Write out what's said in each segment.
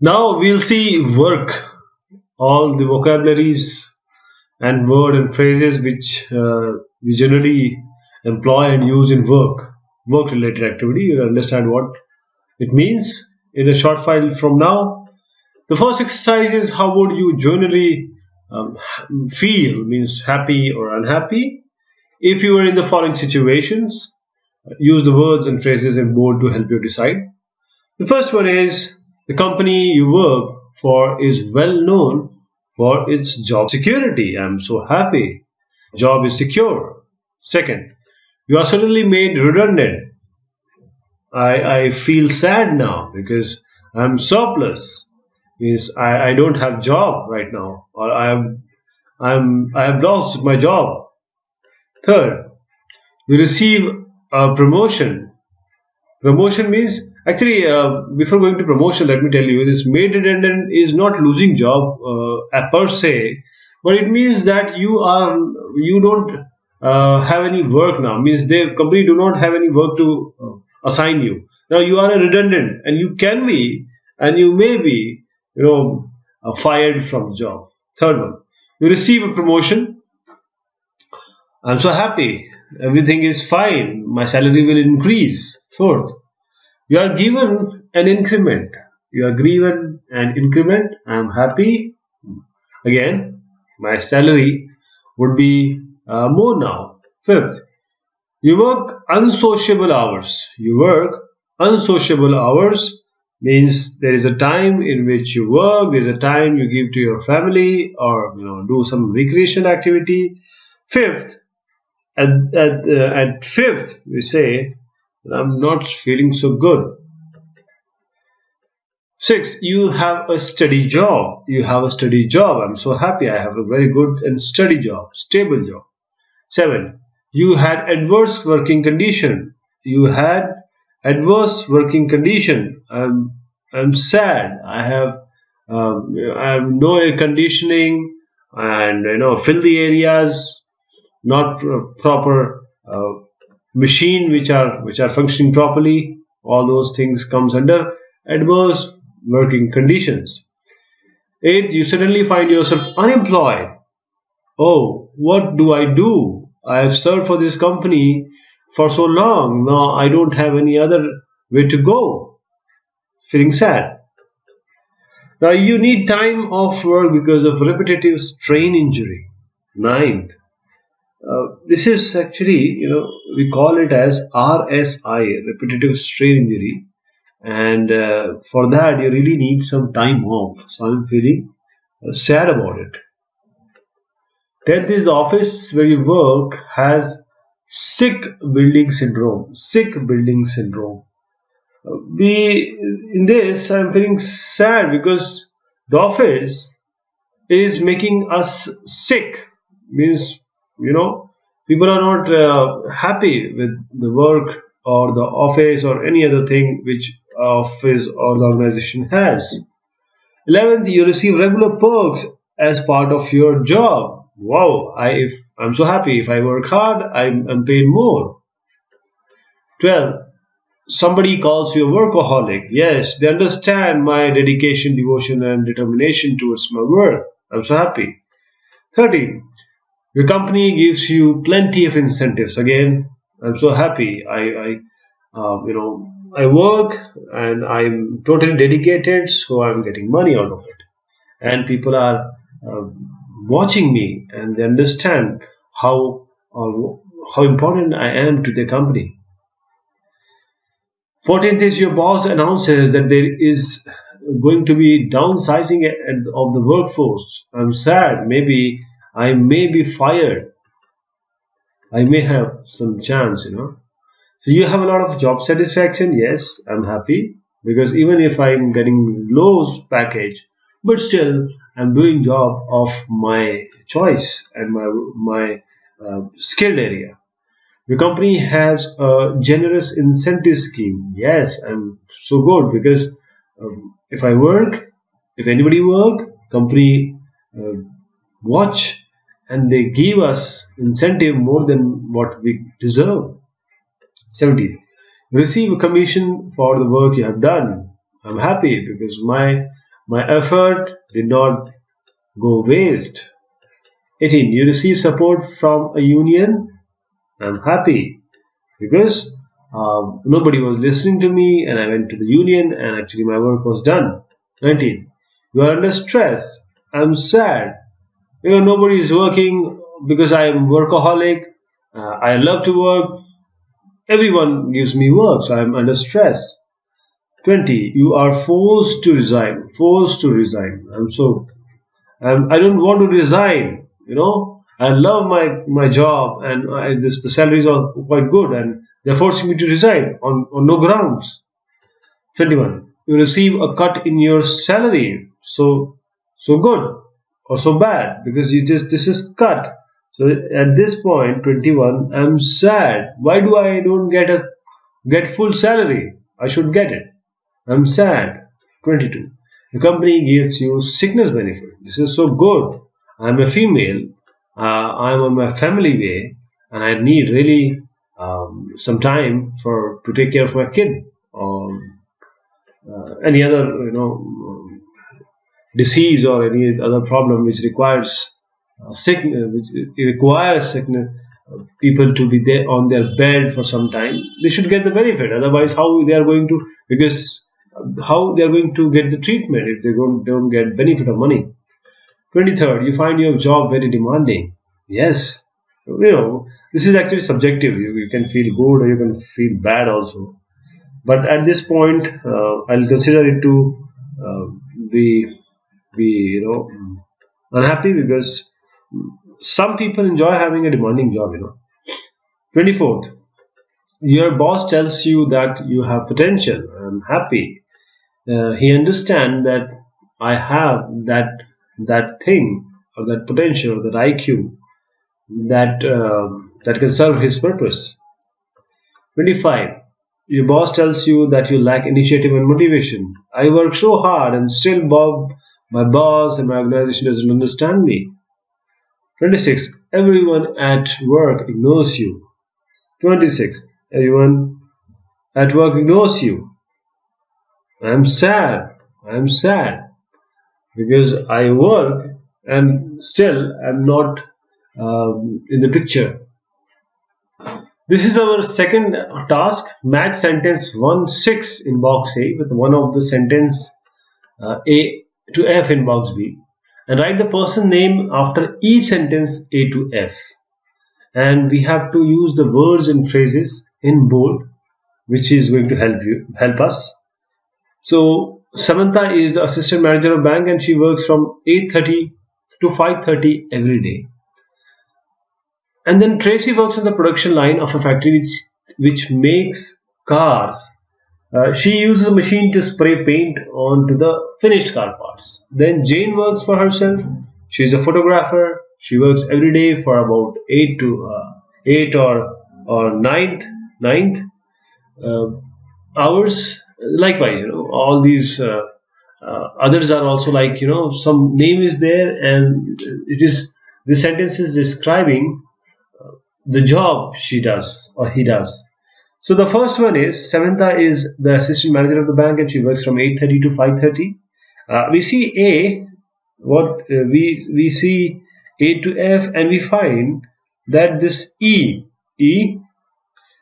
Now we'll see work, all the vocabularies and word and phrases which we generally employ and use in work related activity. You'll understand what it means in a short file from now. The first exercise is how would you generally um, feel, means happy or unhappy, if you were in the following situations. Use the words and phrases in bold to help you decide. The first one is the company you work for is well known for its job security. I'm so happy. Job is secure. Second, you are suddenly made redundant. I feel sad now because I'm surplus. Means I don't have job right now, or I have lost my job. Third, you receive a promotion. Promotion means actually, before going to promotion, let me tell you this: made redundant is not losing job per se, but it means that you don't have any work now. Means the company do not have any work to assign you. Now you are a redundant, and you can be, and you may be, fired from job. Third one, you receive a promotion. I'm so happy. Everything is fine. My salary will increase. Fourth, you are given an increment. You are given an increment. I am happy. Again, my salary would be more now. Fifth, you work unsociable hours. You work unsociable hours means there is a time in which you work. There is a time you give to your family or do some recreation activity. Fifth, at fifth, we say, I'm not feeling so good. Six, you have a steady job. You have a steady job. I'm so happy. I have a very good and steady job, stable job. Seven, you had adverse working condition. You had adverse working condition. I'm sad. I have no air conditioning and filthy areas, not proper machine which are functioning properly. All those things comes under adverse working conditions. Eighth, you suddenly find yourself unemployed. Oh, what do I do? I have served for this company for so long. Now I don't have any other way to go. Feeling sad. Now you need time off work because of repetitive strain injury. Ninth, this is actually, we call it as RSI, repetitive strain injury, and for that you really need some time off. So I'm feeling sad about it. Tenth is the office where you work has sick building syndrome. Sick building syndrome. We in this I'm feeling sad because the office is making us sick. Means people are not happy with the work or the office or any other thing which office or the organization has. 11th, you receive regular perks as part of your job. Wow, I'm so happy. If I work hard, I'm paid more. 12th, somebody calls you a workaholic. Yes, they understand my dedication, devotion, and determination towards my work. I'm so happy. 13th, your company gives you plenty of incentives. Again, I'm so happy. I work and I'm totally dedicated, so I'm getting money out of it. And people are uh, watching me, and they understand uh, how important I am to the company. 14th is your boss announces that there is going to be downsizing of the workforce. I'm sad. Maybe I may be fired. I may have some chance. So you have a lot of job satisfaction. Yes, I'm happy because even if I'm getting low package, but still I'm doing job of my choice and my skilled area. The company has a generous incentive scheme. Yes, I'm so good because if I work, if anybody work, company uh, watch and they give us incentive more than what we deserve. 17. Receive a commission for the work you have done. I'm happy because My effort did not go waste. 18. You receive support from a union. I'm happy because nobody was listening to me and I went to the union and actually my work was done. 19. You are under stress. I'm sad. Nobody is working because I am workaholic. I love to work. Everyone gives me work, so I'm under stress. 20. You are forced to resign. Forced to resign. I don't want to resign. I love my job and the salaries are quite good and they're forcing me to resign on no grounds. 21. You receive a cut in your salary. So good or so bad because this is cut. So at this point, 21, I'm sad. Why do I don't get full salary? I should get it. I'm sad. 22. The company gives you sickness benefit. This is so good. I'm a female. I'm on my family way, and I need really some time to take care of my kid or any other disease or any other problem which requires sickness, which requires sickness, people to be there on their bed for some time. They should get the benefit. Otherwise, how they are going to because how they are going to get the treatment if they don't get benefit of money. 23rd, you find your job very demanding. Yes, this is actually subjective. You can feel good or you can feel bad also. But at this point, I'll consider it to be unhappy because some people enjoy having a demanding job. 24th, your boss tells you that you have potential. I'm happy. He understands that I have that thing or that potential or that IQ that can serve his purpose. 25. Your boss tells you that you lack initiative and motivation. I work so hard and still my boss and my organization doesn't understand me. 26. Everyone at work ignores you. 26. Everyone at work ignores you. I'm sad. I'm sad because I work and still I'm not in the picture. This is our second task. Match sentence 1-6 in box A with one of the sentence A to F in box B, and write the person name after each sentence A to F. And we have to use the words and phrases in bold, which is going to help us. So Samantha is the assistant manager of bank and she works from 8:30 to 5:30 every day. And then Tracy works on the production line of a factory which makes cars. She uses a machine to spray paint onto the finished car parts. Then Jane works for herself. She is a photographer. She works every day for about 8 or 9 hours. Likewise, all these others are also like some name is there, and the sentence is describing the job she does or he does. So the first one is Samantha is the assistant manager of the bank and she works from 8:30 to 5:30. We see A, we see A to F, and we find that this E,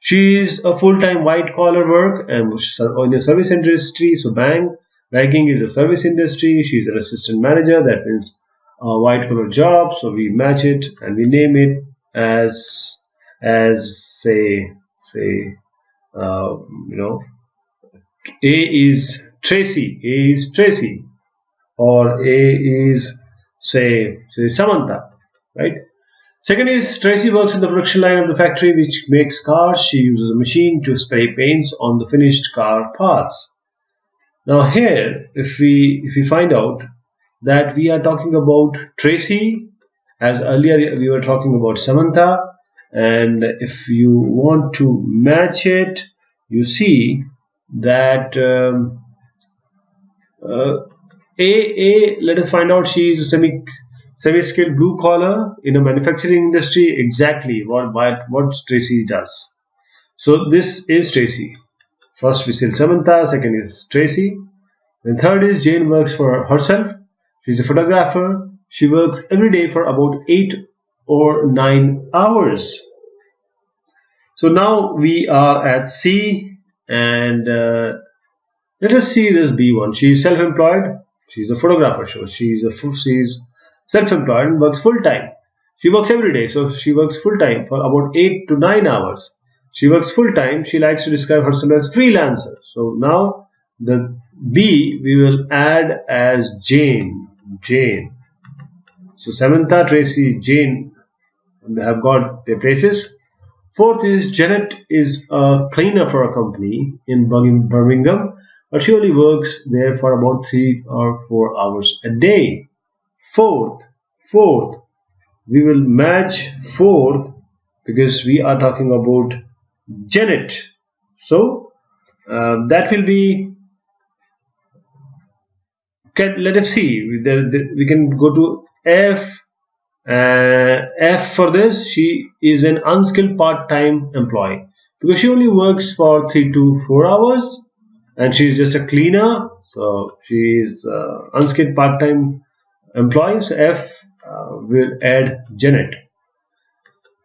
she is a full-time white-collar work and in the service industry. So banking is a service industry. She's an assistant manager. That means a white-collar job. So we match it and we name it as say A is Tracy, or A is say Samantha, right? Second is Tracy works in the production line of the factory which makes cars. She uses a machine to spray paints on the finished car parts. Now here, if we find out that we are talking about Tracy, as earlier we were talking about Samantha, and if you want to match it, you see that let us find out she is a semi-skilled blue collar in a manufacturing industry. Exactly what Tracy does. So this is Tracy. First we say Samantha, second is Tracy. And third is Jane works for herself. She's a photographer. She works every day for about 8 or 9 hours. So now we are at C, and let us see this B1. She is self-employed. She's a photographer. So she's self-employed and works full time. She works every day, so she works full time for about 8 to 9 hours. She works full time. She likes to describe herself as freelancer. So now the B we will add as Jane. Jane. So Samantha, Tracy, Jane, they have got their places. Fourth is Janet is a cleaner for a company in Birmingham, but she only works there for about 3 or 4 hours a day. Fourth, fourth, we will match fourth because we are talking about Janet. So that will be. Let us see. We can go to F. F for this, she is an unskilled part-time employee because she only works for 3 to 4 hours, and she is just a cleaner. So she is unskilled part-time employee. So F will add Janet.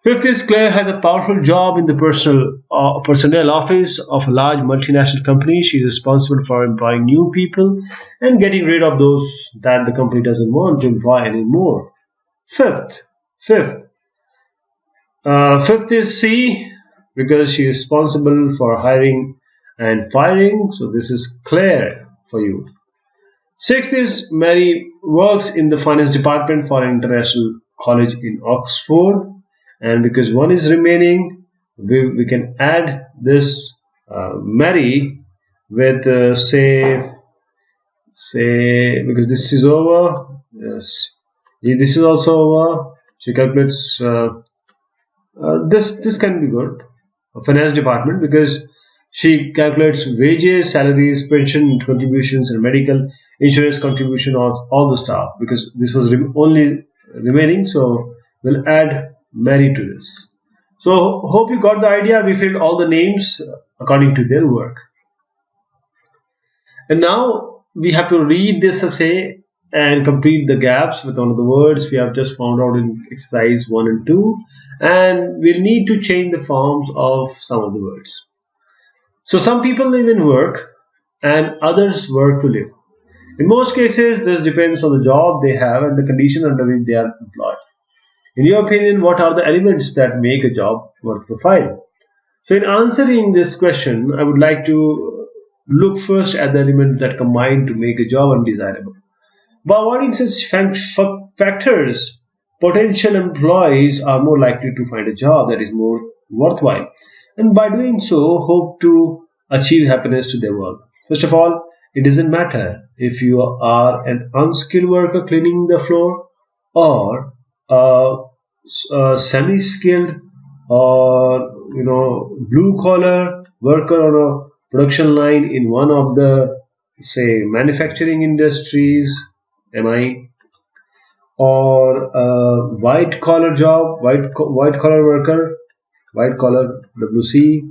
Fifth is Claire has a powerful job in the personnel office of a large multinational company. She is responsible for employing new people and getting rid of those that the company doesn't want to employ anymore. Fifth, fifth, fifth is C because she is responsible for hiring and firing. So this is Claire for you. Sixth is Mary works in the finance department for an international college in Oxford. And because one is remaining, we can add this Mary with say because this is over. Yes, this is also over. She calculates this can be good. Finance department because she calculates wages, salaries, pension contributions, and medical insurance contribution of all the staff because this was only remaining. So we'll add Mary to this. So hope you got the idea. We filled all the names according to their work. And now we have to read this essay and complete the gaps with one of the words we have just found out in exercise 1 and 2. And we'll need to change the forms of some of the words. So some people live in work and others work to live. In most cases, this depends on the job they have and the condition under which they are employed. In your opinion, what are the elements that make a job work profile? So in answering this question, I would like to look first at the elements that combine to make a job undesirable. By avoiding such factors, potential employees are more likely to find a job that is more worthwhile, and by doing so, hope to achieve happiness to their work. First of all, it doesn't matter if you are an unskilled worker cleaning the floor or a semi-skilled or blue collar worker on a production line in one of the say manufacturing industries, MI, or a white collar job, white collar worker, white collar WC,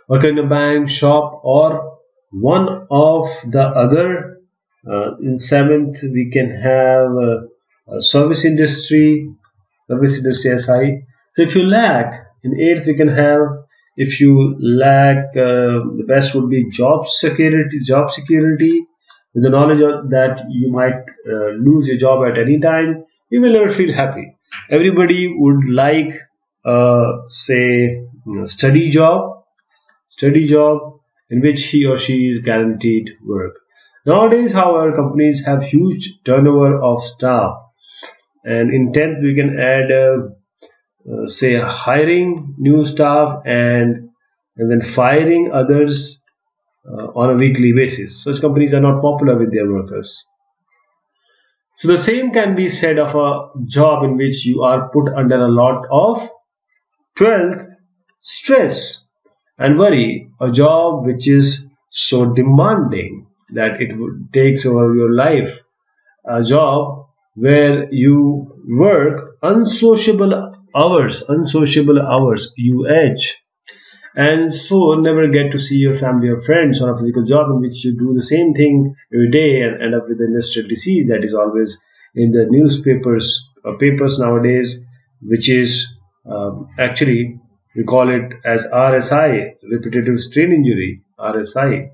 worker in a bank, shop, or one of the other. In seventh, we can have service industry SI. So if you lack, in eighth we can have, if you lack, the best would be job security, with the knowledge that you might lose your job at any time, you will never feel happy. Everybody would like, say, study job in which he or she is guaranteed work. Nowadays, however, companies have huge turnover of staff, and in 10th we can add say hiring new staff and then firing others on a weekly basis. Such companies are not popular with their workers. So the same can be said of a job in which you are put under a lot of 12th stress and worry, a job which is so demanding that it takes over your life, a job where you work unsociable hours, UH, and so never get to see your family or friends on a physical job in which you do the same thing every day and end up with industrial disease that is always in the newspapers or papers nowadays, which is actually we call it as RSI, repetitive strain injury, RSI.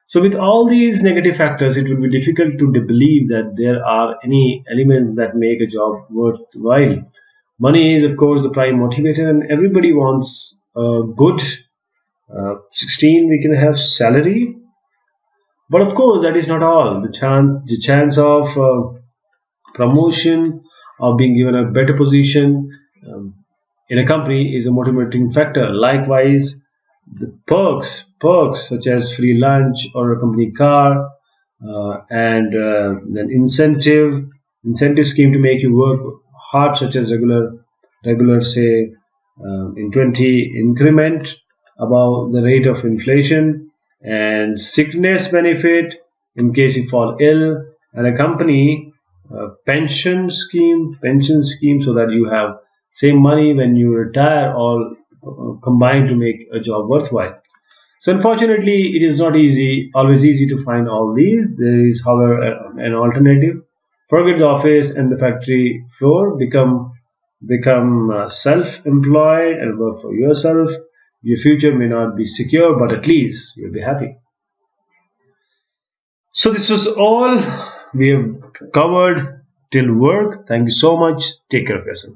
So with all these negative factors, it will be difficult to believe that there are any elements that make a job worthwhile. Money is, of course, the prime motivator, and everybody wants a good 16 we can have salary. But of course, that is not all. The chance of promotion, of being given a better position in a company is a motivating factor. Likewise, the perks such as free lunch or a company car, and an incentive scheme to make you work hard, such as regular say in 20 increment above the rate of inflation, and sickness benefit in case you fall ill, and a company pension scheme so that you have same money when you retire, all combined to make a job worthwhile. So unfortunately, it is not always easy to find all these. There is, however, an alternative. Forget the office and the factory floor. Become self-employed and work for yourself. Your future may not be secure, but at least you'll be happy. So this was all we have covered till work. Thank you so much. Take care of yourself.